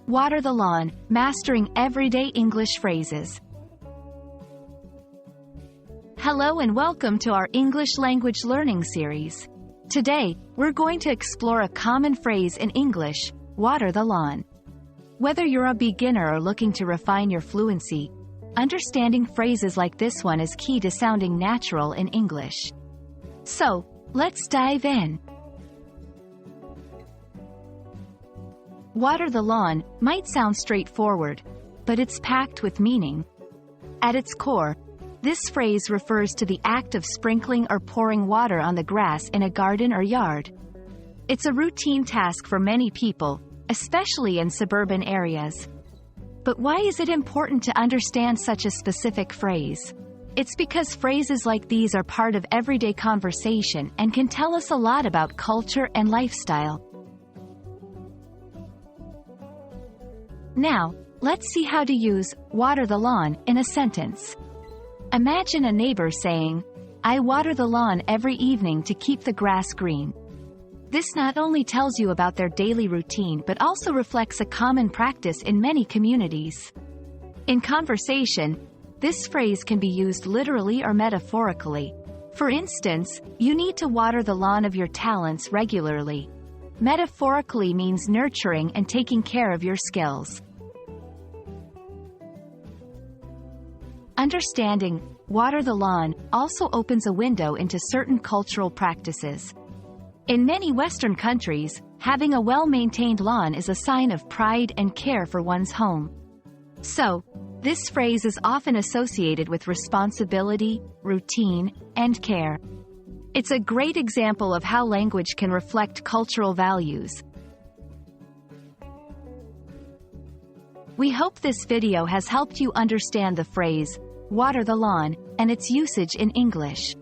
Water the lawn, mastering everyday English phrases. Hello and welcome to our English language learning series. Today, we're going to explore a common phrase in English, water the lawn. Whether you're a beginner or looking to refine your fluency, understanding phrases like this one is key to sounding natural in English. So, let's dive in. Water the lawn might sound straightforward, but it's packed with meaning. At its core, this phrase refers to the act of sprinkling or pouring water on the grass in a garden or yard. It's a routine task for many people, especially in suburban areas. But why is it important to understand such a specific phrase? It's because phrases like these are part of everyday conversation and can tell us a lot about culture and lifestyle. Now, let's see how to use water the lawn in a sentence. Imagine a neighbor saying, "I water the lawn every evening to keep the grass green." This not only tells you about their daily routine but also reflects a common practice in many communities. In conversation, this phrase can be used literally or metaphorically. For instance, you need to water the lawn of your talents regularly. Metaphorically means nurturing and taking care of your skills. Understanding water the lawn also opens a window into certain cultural practices. In many Western countries, having a well-maintained lawn is a sign of pride and care for one's home. So, this phrase is often associated with responsibility, routine, and care. It's a great example of how language can reflect cultural values. We hope this video has helped you understand the phrase, water the lawn, and its usage in English.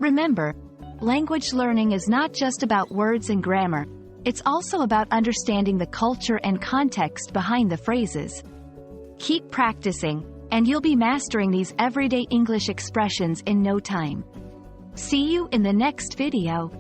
Remember, language learning is not just about words and grammar, it's also about understanding the culture and context behind the phrases. Keep practicing, and you'll be mastering these everyday English expressions in no time. See you in the next video.